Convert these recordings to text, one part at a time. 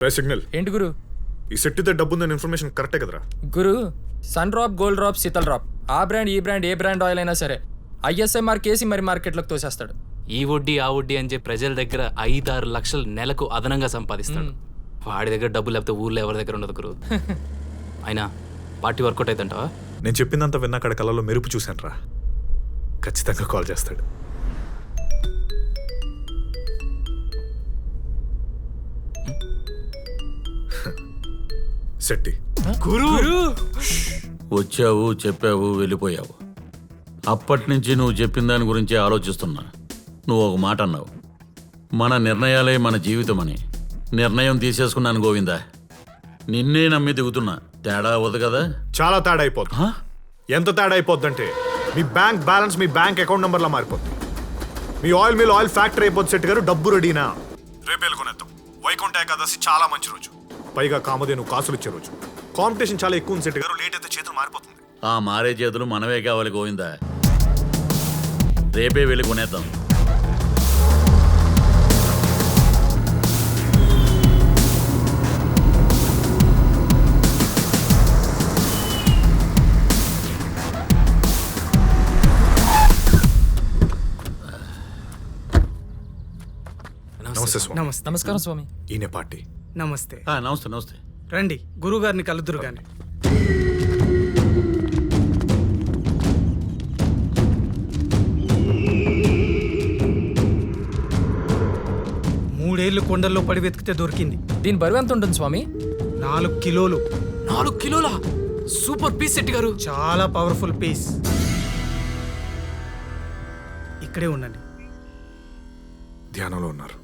Signal ఏంటి గురు? ఈ సెట్టితే డబ్బు ఉందని ఇన్ఫర్మేషన్ కరెక్టే కదరా? గురు, sun drop, gold drop, Sheetal drop, ఆ బ్రాండ్ ఈ బ్రాండ్ ఏ బ్రాండ్ ఆయిల్ అయినా సరే ISI మార్క్ వేసి మరి మార్కెట్లోకి తోసేస్తాడు. ఈ వడ్డీ ఆ వడ్డీ అని చెప్పి ప్రజల దగ్గర 5-6 లక్షలు నెలకు అదనంగా సంపాదిస్తాడు. వాడి దగ్గర డబ్బు లేకపోతే ఊర్లో ఎవరి దగ్గర ఉండదు గురు. అయినా పార్టీ వర్కౌట్ అవుతుంటావా? నేను చెప్పిందంతా విన్నా అక్కడ కళ్ళలో మెరుపు చూశాను రా. ఖచ్చితంగా కాల్ చేస్తాడు. సెట్టి గురు వచ్చావు, చెప్పావు, వెళ్ళిపోయావు. అప్పటి నుంచి నువ్వు చెప్పిన దాని గురించి ఆలోచిస్తున్నా. నువ్వు ఒక మాట అన్నావు, మన నిర్ణయాలే మన జీవితం అని. నిర్ణయం తీసేసుకున్నాను గోవిందా. నిన్నే నమ్మి దిగుతున్నా. తేడా అవ్వదు కదా? చాలా తేడా అయిపోద్ది. ఎంత తేడా అయిపోద్దంటే మీ బ్యాంక్ బ్యాలెన్స్ మీ బ్యాంక్ అకౌంట్ నెంబర్లా మారిపోద్ది. మీ ఆయిల్ మిల్ ఆయిల్ ఫ్యాక్టరీ అయిపోద్ది. సెట్ గారు డబ్బు రెడీనా? రేపేలు కొనేద్దాం. వైకుంఠ ఏకాదశి చాలా మంచి రోజు, పైగా కామధేను కాసులు ఇచ్చే రోజు. కాంపిటీషన్ చాలా ఎక్కువ ఉంది సెట్ గారు. లేట్ అయితే చేతులు మారిపోతుంది. ఆ మారే చేతులు మనమే కావాలి గోవిందా. రేపే వెళ్ళి కొనేద్దాం. నమస్తే స్వామి. నమస్తే. నమస్కారం స్వామి. ఈయన పార్టీ. నమస్తే. నమస్తే నమస్తే. రండి, గురువుగారిని కలుద్దురు గాని. మూడేళ్లు కొండల్లో పడి వెతికితే దొరికింది. దీని బరువు ఎంత ఉంటుంది స్వామి? 4 కిలోలు. 4 కిలోలా? సూపర్ పీస్ సెట్ గారు. చాలా పవర్ఫుల్ పీస్. ఇక్కడే ఉండండి. ధ్యానంలో ఉన్నారు.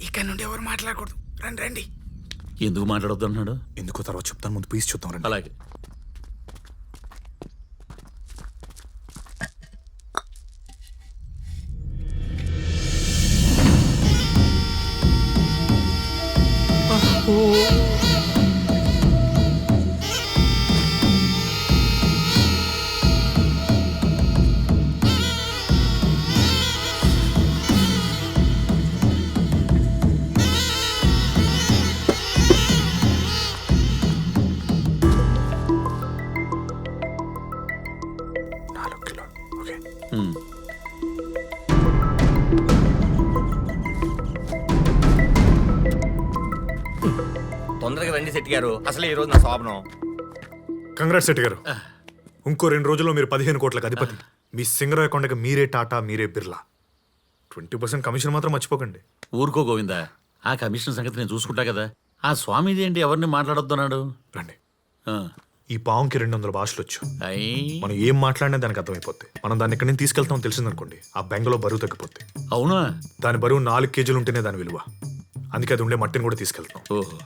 ఇక్కడ నుండి ఎవరు మాట్లాడకూడదు. రండి రండి. ఎందుకు మాట్లాడొద్దు అన్నాడు? ఎందుకో తర్వాత చెప్తాను, ముందు పీస్ చూద్దాం రండి. అలాగే. ఓకే. తొందరగా రండి శెట్టి గారు, అసలు ఈ రోజు నా శోభనం. కంగ్రాట్స్ సెట్ గారు. ఇంకో 2 రోజుల్లో మీరు 15 కోట్లకు అధిపతి. మీ సింగర్ అకౌంట్కి మీరే టాటా, మీరే బిర్లా. 20% కమిషన్ మాత్రం మర్చిపోకండి. ఊరుకో గోవిందా, ఆ కమిషన్ సంగతి నేను చూసుకుంటా కదా. ఆ స్వామీజీ ఏంటి ఎవరిని మాట్లాడొద్దు అన్నాడు? రండి. ఆ. ఈ పావుకి 200 భాషలు వచ్చు. అయ్యి. మనం ఏం మాట్లాడినా దానికి అర్థమైపోద్ది. మనం దాన్ని ఎక్కడి నుంచి తీసుకెళ్తామో తెలిసిందనుకోండి, ఆ బెంగలో బరువు తగ్గిపోద్ది. అవునా? దాని బరువు 4 కేజీలు ఉంటేనే దాని విలువ. అందుకే అది ఉండే మట్టిని కూడా తీసుకెళ్తాం. ఓహో.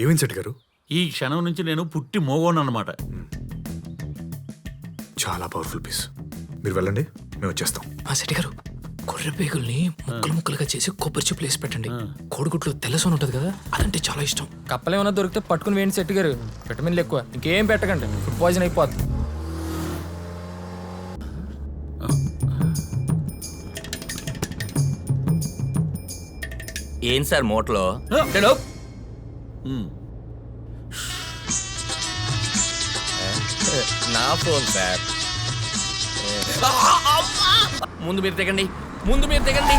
ఏమైంది సెట్ గారు? ఈ క్షణం నుంచి నేను పుట్టి మోగోను అన్నమాట. చాలా పవర్ఫుల్ పీస్. మీరు వెళ్ళండి, మేము వచ్చేస్తాం. ఆ సెట్ గారు, కొర్రె పేగుల్ని ముక్కలు ముక్కలుగా చేసి కొబ్బరి చిప్పులు వేసి పెట్టండి. కోడిగుట్లో తెల్లసోన ఉంటది కదా, అదంటే చాలా ఇష్టం. కప్పలేమన్నా దొరికితే పట్టుకుని వేయండి సెట్ గారు. విటమిన్లు ఎక్కువ. ఇంకేం పెట్టకండి, ఫుడ్ పాయిజన్ అయిపోద్ది. ఏం సార్ మూటలో? నా ఫోన్ సార్. ముందు మీరు తెగండి, ముందు మీరు తెగండి.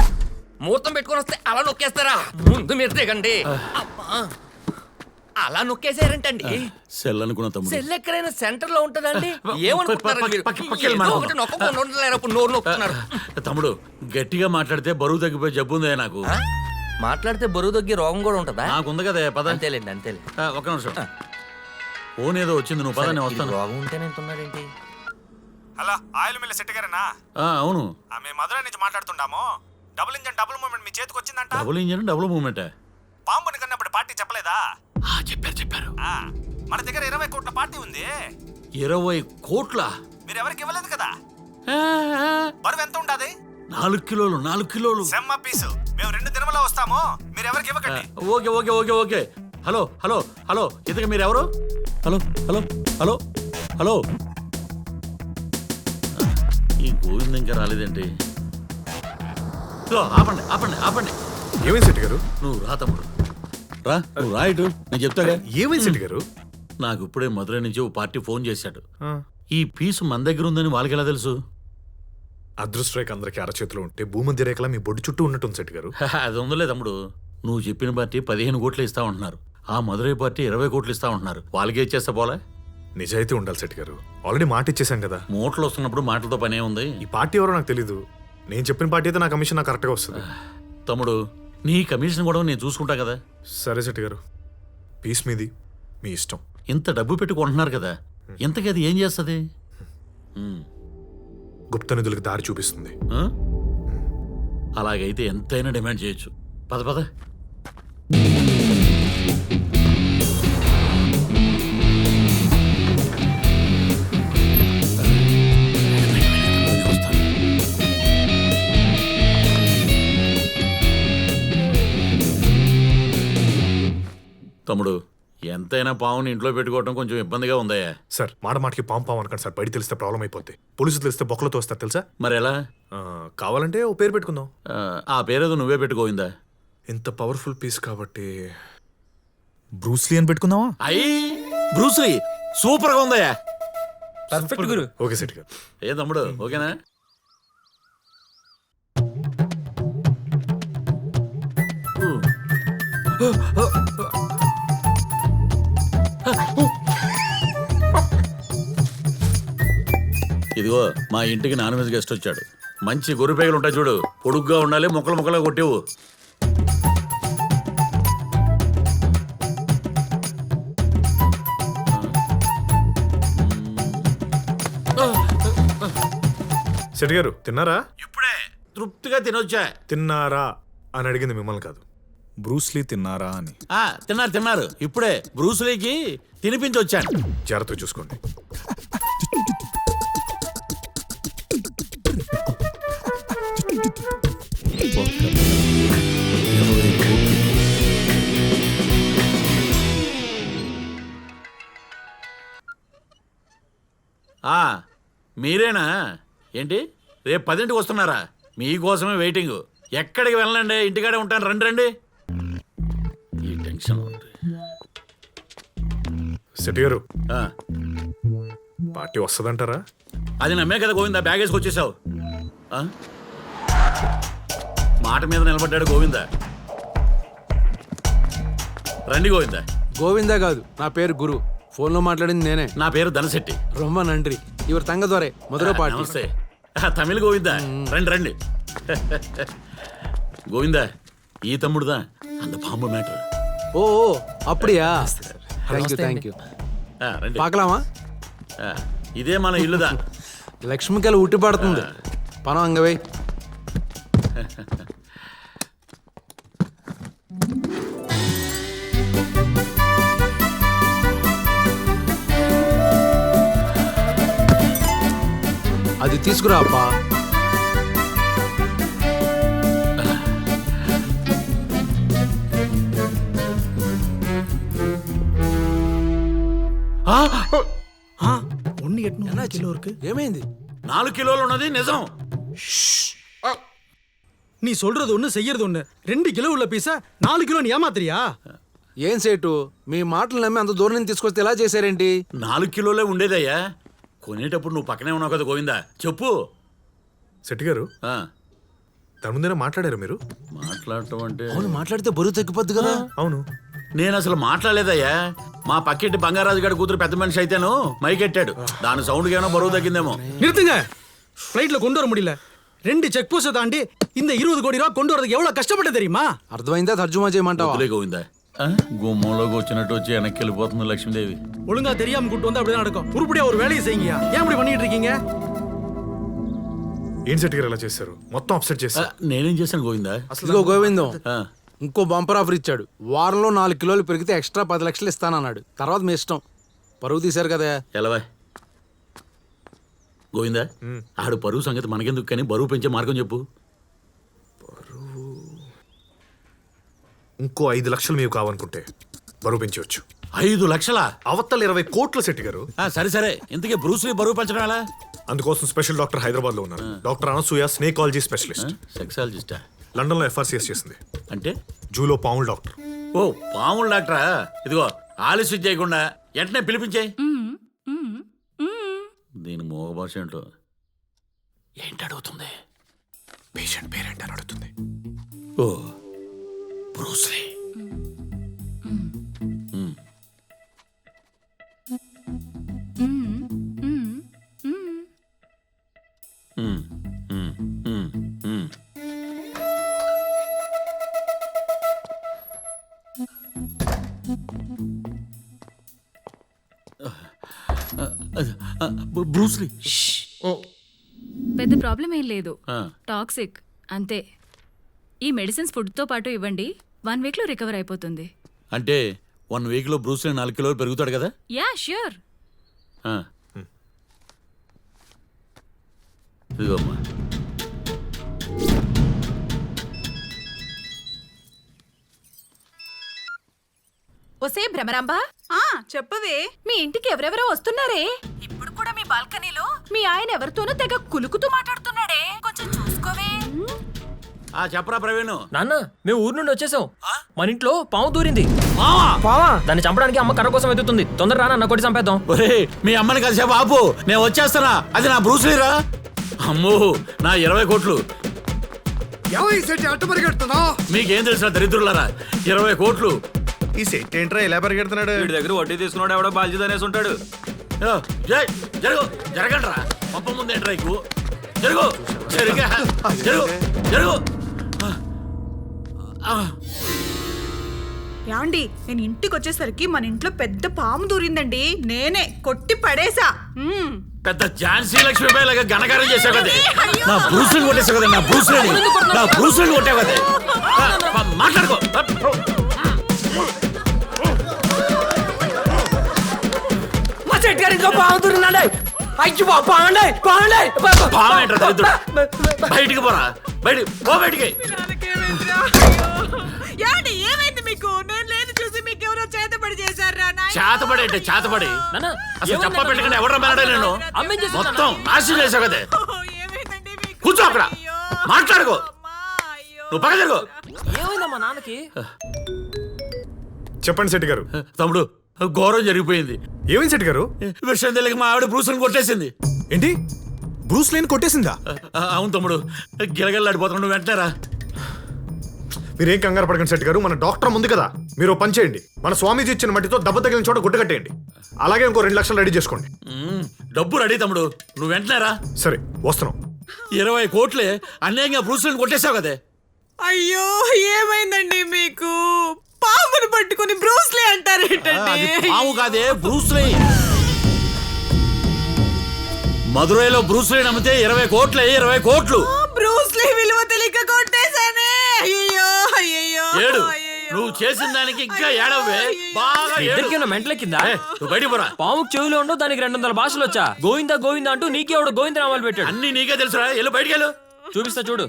ముహూర్తం పెట్టుకొని వస్తే అలా నొక్కేస్తారా? ముందు మీరు తెగండి. అమ్మా, అలా నొక్కేసారంటండి. సెల్ అనుకున్న తమ్ముడు. సెల్ ఎక్కడైనా సెంటర్ లో ఉంటదండి. ఏమనుకుంటున్నారు మీరు? పక్కకి ఏదో ఒకటి నొక్కకుండా ఉండలేరు, అప్పుడు నోరు నొక్కుతున్నారు. తమ్ముడు, గట్టిగా మాట్లాడితే బరువు తగ్గిపోయి జబ్బు ఉందే నాకు. మాట్లాడితే బరువు తగ్గే రోగం కూడా ఉంటదా? నాకుంది కదా. పద. అంతేలేండి, అంతేలే. ఒక నిమిషం. ఫోన్ ఏదో వచ్చింది, నువ్వు పద, నేను వస్తాను. రోగం ఉంటేనే ఎంతున్నాడేంటి? హలో, ఆయిల్ మిల్ సెట్ గారేనా? అవును. మేము మధురై నుంచి మాట్లాడుతున్నాము. డబుల్ ఇంజన్ డబుల్ మూవ్మెంట్ మీ చేతికి వచ్చిందంట. Double engine double movement. పాంపుని కన్నప్పుడు పార్టీ చెప్పలేదా? చెప్పారు. మన దగ్గర 20 కోట్ల పార్టీ ఉంది. 20 కోట్ల? మీరు ఎవరికి ఇవ్వలేదు కదా. బరువు ఎంత ఉండాది? 4 కిలోలు. సెమ్మ పీసు. మేము 2 దినములో వస్తాము, మీరు ఎవరికి ఇవ్వకండి. ఓకే. హలో హలో హలో ఇంతకు మీరు ఎవరు? హలో హలో హలో హలో ఈ గోవింద్ ఇంకా రాలేదేంటి? ఇదిగో, ఆపండి ఆపండి ఆపండి. ఏమైంది శెట్టి గారు? నువ్వు రా తమ్ముడు, రా నువ్వు రా ఇటు, నేను చెప్తాగా. ఏమైంది శెట్టి గారు? నాకు ఇప్పుడే మధురై నుంచి ఓ పార్టీ ఫోన్ చేశాడు. ఈ పీసు మన దగ్గర ఉందని వాళ్ళకి ఎలా తెలుసు? అదృష్ట రేఖ అందరికి అరచేతిలో ఉంటే భూమధ్య రేఖలా మీ బొడ్డు చుట్టూ ఉన్నట్టుంది శెట్టి గారు. అది ఉందలే తమ్ముడు, నువ్వు చెప్పిన పార్టీ 15 కోట్లు ఇస్తా ఉంటున్నారు, ఆ మధురై పార్టీ 20 కోట్లు ఇస్తా ఉంటున్నారు. వాళ్ళకే ఇచ్చేస్తా పోలే? నిజాయితీ ఉండాలి శెట్టి గారు. ఆల్రెడీ మాట ఇచ్చేసాం కదా. మూటలు వస్తున్నప్పుడు మాటలతో పనే ఉంది. ఈ పార్టీ ఎవరో నాకు తెలీదు. నేను చెప్పిన పార్టీ అయితే నా కమిషన్ నాకు కరెక్ట్గా వస్తుంది. తమ్ముడు, నీ కమిషన్ కూడా నేను చూసుకుంటా కదా. సరే శెట్టి గారు, పీస్ మీది, మీ ఇష్టం. ఇంత డబ్బు పెట్టుకుంటున్నారు కదా, ఇంతకీ అది ఏం చేస్తుంది? గుప్త నిధులకు దారి చూపిస్తుంది. అలాగైతే ఎంతైనా డిమాండ్ చేయొచ్చు. పద పద. తమ్ముడు, ఎంతైనా పావుని ఇంట్లో పెట్టుకోవడం కొంచెం ఇబ్బందిగా ఉందయ్యా. సార్ మాట మాటకి పాము అనకండి సార్. బయట తెలిస్తే ప్రాబ్లం అయిపోద్ది. పోలీసులు తెలిస్తే బొక్కలతో వస్తారు తెలుసా. మరి ఎలా? కావాలంటే ఓ పేరు పెట్టుకుందాం. ఆ పేరేదో నువ్వే పెట్టుకోయిందా? ఇంత పవర్ఫుల్ పీస్ కాబట్టి బ్రూస్లీ అని పెట్టుకుందామా? అయ్యి బ్రూస్లీ సూపర్గా ఉందయ్యా. పర్ఫెక్ట్ గురు. ఓకే శెట్టి గారు. ఏ తమ్ముడు, ఓకేనా? ఇదిగో, మా ఇంటికి నాన్ వెజ్ గెస్ట్ వచ్చాడు. మంచి గొర్రెపేగలు ఉంటాయి చూడు, పొడుగ్గా ఉండాలి, ముక్కలు ముక్కలుగా కొట్టేవు. శెట్టి గారు తిన్నారా? ఇప్పుడే తృప్తిగా తినొచ్చా. తిన్నారా అని అడిగింది మిమ్మల్ని కాదు, బ్రూస్లీ తిన్నారా అని. తిన్నారు తిన్నారు, ఇప్పుడే బ్రూస్లీకి తినిపించి వచ్చాను. జాగ్రత్తగా చూసుకోండి. మీరేనా? ఏంటి రేపు 10ంటికి వస్తున్నారా? మీకోసమే వెయిటింగ్. ఎక్కడికి వెళ్ళండి, ఇంటికాడే ఉంటాను. రండి రండి. ఈ టెన్షన్ శెట్టి గారు, పార్టీ వస్తుందంటారా? అది నమ్మే కదా గోవిందా బ్యాగ్ వేసుకొచ్చేసావు. మాట మీద నిలబడ్డాడు గోవిందా. రండి గోవిందా. గోవిందా కాదు, నా పేరు గురు. ఫోన్లో మాట్లాడింది నేనే. నా పేరు ధనశెట్టి. రొమ్మ నండ్రి. ఇవరు తంగదోరే మధురై పార్టీ. నమస్తే. తమిళ గోవిందా, రండి రండి. గోవిందా, ఈ తమ్ముడుదా అంత బాంబు మ్యాటర్. ఓ అప్పుడియా? Thank you. రండి. పాకలామా? ఇదే మన ఇల్లుదా. లక్ష్మికలు ఉట్టి పడుతుంది. పనం అంగవై. అది తీసుకురా అప్పా. ஒன்னு 800 கிலோ இருக்கு. ఏమైంది? 4 కిలోలు ఉన్నది నిజం. நீ சொல்றது ஒண்ணு செய்யறது ஒண்ணு. 2 கிலோ உள்ள பீஸா 4 கிலோ நீ ஏமாத்துறியா? ఏం సేటు, మీ మాటలు నమ్మి అంత దూరం నుంచి తీసుకొస్తే ఎలా చేశారేంటి? 4 కిలోలే ఉండేదయ్యా. కొనేటప్పుడు నువ్వు పక్కనే ఉన్నావు కదా గోవిందా, చెప్పు. శెట్టి గారు, దాని ముందేనా మాట్లాడారు మీరు? మాట్లాడటం అంటే అవును, మాట్లాడితే బరువు తగ్గిపోద్ది కదా. అవును. నేను అసలు మాట్లాడలేదయ్యా. మా పక్కింటి బంగారాజు గారి కూతురు పెద్ద మనిషి అయితేను మైకెట్టాడు. దాని సౌండ్కి ఏమైనా బరువు తగ్గిందేమో. நிறுத்துங்க. ஃப்ளைட்ல கொண்டு வர முடியல. 2 செக் போஸ்ட் தாண்டி இந்த 20 கோடி ரூபாய் கொண்டு வரதுக்கு எவ்வளவு கஷ்டப்பட்டு தெரியுமா? అర్థమైందా? తర్జుమా చేయమంటావా? వదిలే గోవిందా. గుమ్మంలోకి వచ్చినట్టు వచ్చి వెనక్కి వెళ్ళిపోతుంది లక్ష్మీదేవి. ஒழுங்கா தெரியாம கூட்டு வந்தா அப்படிதான் நடக்கும். உருப்படியா ஒரு வேலையை செய்யுங்க. ஏன் இப்படி பண்ணிட்டு இருக்கீங்க? ఏం శెట్టి గారు ఎలా చేశారు? మొత్తం అప్సెట్ చేశారు. నేనేం చేశాను గోవిందా? ఇదిగో గోవిందం, ఆ, ఇంకో బంపర్ ఆఫర్ ఇచ్చాడు. వారంలో 4 కిలోలు పెరిగితే ఎక్స్ట్రా 10 లక్షలు ఇస్తానన్నాడు. తర్వాత మీ ఇష్టం. పరువు తీశారు కదా. ఎలవా గోవిందా, ఆడు పరువు సంగతి మనకెందుకు, కానీ బరువు పెంచే మార్గం చెప్పు. ఇంకో 5 లక్షలు మీకు కావాలనుకుంటే బరువు పెంచవచ్చు. 5 లక్షలా? అవతల 20 కోట్ల శెట్టి గారు. సరే సరే, ఇంతకీ బ్రూస్లీ బరువు పెంచడం ఎలా? అందుకోసం స్పెషల్ డాక్టర్ హైదరాబాద్ లో ఉన్నారు. డాక్టర్ అనసూయ, స్నేకాలజీ స్పెషలిస్ట్. సెక్సాలజిస్టా? లండన్ లో FRCS చేసింది. అంటే? జూలో పాముల డాక్టర్. ఓ పాముల డాక్టరా? ఇదిగో ఆలస్యం చేయకుండా వెంటనే పిలిపించే. దీని మోగ భాష ఏంటో. ఏంటి అడుగుతుంది? పేషెంట్ పేరెంట్ అని అడుగుతుంది. ఓ బ్రూస్లీ. బ్రూస్లీ. పెద్ద ప్రాబ్లం ఏం లేదు. ఆ. టాక్సిక్ అంతే. ఈ మెడిసిన్స్ ఫుడ్తో పాటు ఇవ్వండి, 1 వీక్లో రికవర్ అయిపోతుంది. అంటే 1 వీక్లో బ్రూస్లీ 4 కిలోలు పెరుగుతాడు కదా? Yeah sure. ఆ. ఇదిగో అమ్మా. ఒసే భ్రమరాంబా, చెప్పవే. మీ ఇంటికి ఎవరెవరో వస్తున్నారే. ఇప్పుడు కూడా మీ బాల్కనీలో మీ ఆయన ఎవరితోనో తెగ కులుకుతూ మాట్లాడుతున్నాడే, కొంచెం చూసుకోవే. చెప్పరా ప్రవీణ్. నాన్న మేము ఊరు నుండి వచ్చేసాం. మన ఇంట్లో పాము దూరింది. పావా? దాన్ని చంపడానికి అమ్మ కర్ర కోసం ఎదుగుతుంది. తొందర రానా, నా కొట్టి చంపేద్దాం. ఒరే మీ అమ్మని కలిసేపు ఆపు, నేను వచ్చేస్తానా. అది నా బ్రూస్లీరా. అమ్మో నా 20 కోట్లు. మీకేం తెలుసా దరిద్రులారా? 20 కోట్లు. ఈ సెట్ ఏంట్రా ఇలా పరిగెడుతున్నాడు? వీడి దగ్గర వడ్డీ తీసుకున్నాడు ఎవడో బాధ్యత అనేసి ఉంటాడు. జరుగు జరగండ్రా. పంప ముందు ఏంట్రా ఎక్కువ. జరుగు జరుగు జరుగు జరుగు. యాండి, నేను ఇంటికి వచ్చేసరికి మన ఇంట్లో పెద్ద పాము దూరిందండి. నేనే కొట్టి పడేసా. పెద్ద ఝాన్సీ లక్ష్మీబాయి లాగా ఘనకారం చేసావు కదా. నా బ్రూస్లీని కొట్టేసావు కదా. నా బ్రూస్లీని కొట్టావు కదా. మాట్లాడుకో. మా చెట్టు గారి ఇంకో పాము దూరిందండి. అయ్యో పాండే పాండే. పామేంట్రా దరిద్రుడు. బయటికి పోరా. బయటికి. యాండి, ఏమైంది మీకు? నేను లేదు చూసి మీకు ఎవరో చేతబడి చేశారా? చేతబడి అంటే చేతబడి. అసలు చెప్ప పెట్టకుండా ఎవడో మేనడే నేను. మొత్తం నాశనం చేసావు కదా. ఏమైందండి మీకు? కూర్చో అక్కడ. మాట్లాడుకో. నువ్వు పక్క జరుగు. ఏమైందమ్మా నాన్నకి? చెప్పండి శెట్టి గారు. తమ్ముడు ఘోరం జరిగిపోయింది. ఏమైంది శెట్టి గారు? విషయం తెలియక మా ఆవిడ బ్రూస్లీని కొట్టేసింది. ఏంటి, బ్రూస్ లేని కొట్టేసిందా? అవును తమ్ముడు, గిలగల్లాడిపోతున్నాడు. నువ్వు వెంటనే రా. మీరేం కంగారు పడకండి శెట్టి గారు. మన డాక్టర్ ముందు కదా, మీరు పని చేయండి. మన స్వామీజీ ఇచ్చిన మట్టితో దెబ్బ తగిలిన చోట గుడ్డ కట్టేయండి. అలాగే ఇంకో 2 లక్షలు రెడీ చేసుకోండి. డబ్బు రెడీ తమ్ముడు, నువ్వు వెంటనే రా. సరే వస్తున్నాం. 20 కోట్లే అన్యాయంగా బ్రూస్లీని కొట్టేశావు కదే. అయ్యో, ఏమైందండి మీకు? పామును పట్టుకుని బ్రూస్లీ అంటారేంటండి? అది పాము కాదే, బ్రూస్లీ. మదురైలో బ్రూస్లీ నమ్మితే 20 కోట్లే. 20 కోట్లు. బ్రూస్లీ విలువ తెలియక కొట్టేశానే. అయ్యో అయ్యో. ఏడు, నువ్వు చేసిన దానికి ఇంకా ఏడవే. బాగా ఏడు. మెంటల కింద నువ్వు బయటికి పోరా. పాముకు చెవులు ఉండవు, దానికి 200 భాషలు వచ్చా. గోవిందా గోవిందా అంటూ నీకే ఎవడు గోవింద నామాలు పెట్టాడు. అన్ని నీకే తెలుసురా. వెళ్ళు బయటికి వెళ్ళు. చూపిస్తా చూడు.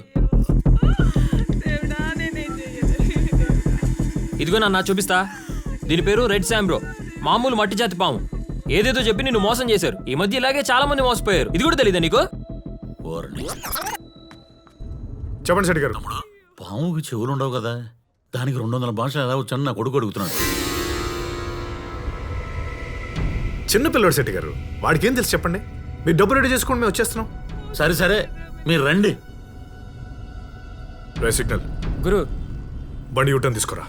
ఇదిగో నాన్న చూపిస్తా. దీని పేరు రెడ్ శాంబ్రో. మామూలు మట్టి జాతి పాము. ఏదేదో చెప్పి నిన్ను మోసం చేశారు. ఈ మధ్య ఇలాగే చాలా మంది మోసపోయారు. ఇది కూడా తెలీదా నీకు? చెప్పండి శెట్టి గారు. పాముకి చెవులు ఉండవు కదా, దానికి 200 భాషలు ఎలా వచ్చాను నా కొడుకు అడుగుతున్నాడు. చిన్న పిల్లడు శెట్టి గారు, వాడికి ఏం తెలుసు చెప్పండి. మీరు డబ్బు రెడీ చేసుకోండి, మేము వచ్చేస్తున్నాం. సరే సరే మీరు రండి. సిగ్నల్ గురు, బండి యూటర్న్ తీసుకురా.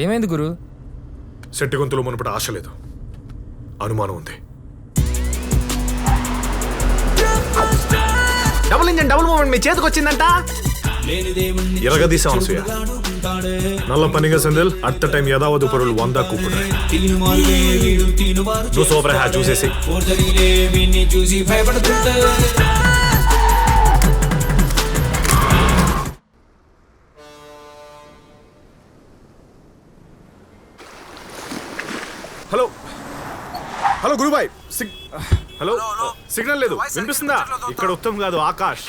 ఏమైంది గురు? శెట్టి గొంతులో మునుపటి ఆశ లేదు, అనుమానం ఉంది. డబుల్ ఇంజన్ డబుల్ మూమెంట్ మీ చేతికి వచ్చిందంట. ఇరగదీసాం అనసూయ. నల్ల పనిగా సందల్ అట్ టైం యథావధి పొరులు 100 కూపుడు. నువ్వు సూపర్ హ్యా చూసేసి హలో హలో గురుబాయ్. హలో, సిగ్నల్ లేదు. వినిపిస్తుందా? ఇక్కడ ఉత్తమ్ కాదు, ఆకాష్.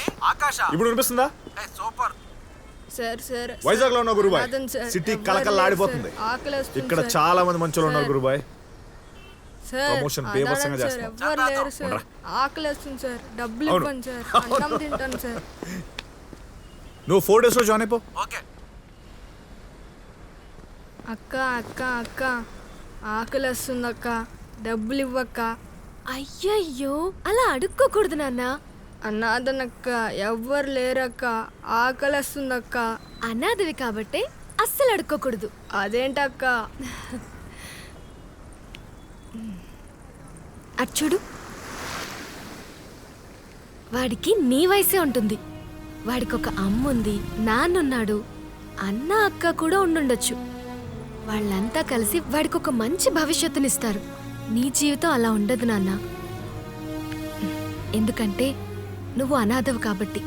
ఇప్పుడు వినిపిస్తుందా? సార్ సార్ వైజాగ్ లో ఉన్న గురుబాయ్ అదన్ సార్, సిటీ ఎవ్వరు కలకల్లాడిపోతుంది లేరు సార్, ఆకలేస్తుంది ఇక్కడ సార్. చాలా మంది మంచోళ్ళు ఉన్నారు గురుబాయ్ సార్ ప్రమోషన్ బీభత్సంగా అదానం సార్, చేస్తున్నాం. ఎవ్వరు లేరు సార్ ఆకలేస్తుంది సార్ డబ్బులు అవును. ఇవ్వండి సార్ అన్నం తింటాను సార్ నువ్వు 4 days లో జాయిన్ అయిపో అక్క అక్క అక్క ఆకలేస్తుంది అక్క డబ్బులు ఇవ్వక్క. అయ్యయ్యో అలా అడుక్కోకూడదు నాన్న. అనాథనక్క ఎవ్వరు లేరక్క ఆకలేస్తుందక్క. అనాథవి కాబట్టే అస్సలు అడుక్కోకూడదు. అదేంటక్క? అచ్చుడు వాడికి నీ వయసే ఉంటుంది. వాడికి ఒక అమ్ముంది, నాన్నున్నాడు, అన్న అక్క కూడా ఉండుండొచ్చు. వాళ్ళంతా కలిసి వాడికి ఒక మంచి భవిష్యత్తునిస్తారు. నీ జీవితం అలా ఉండదు నాన్న. ఎందుకంటే నువ్వు అనాథవు కాబట్టి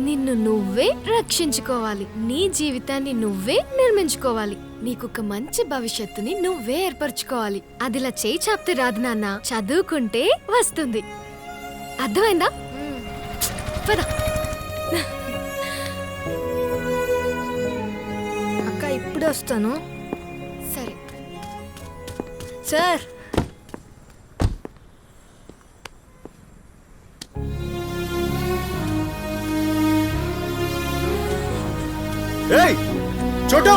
నిన్ను నువ్వే రక్షించుకోవాలి. నీ జీవితాన్ని నువ్వే నిర్మించుకోవాలి. నీకొక మంచి భవిష్యత్తుని నువ్వే ఏర్పరచుకోవాలి. అదిలా చేయి చాపితే రాదు నాన్న, చదువుకుంటే వస్తుంది. అర్థమైందా? పద. అక్క ఇప్పుడే వస్తాను. సరే సార్. ఏయ్ చోటు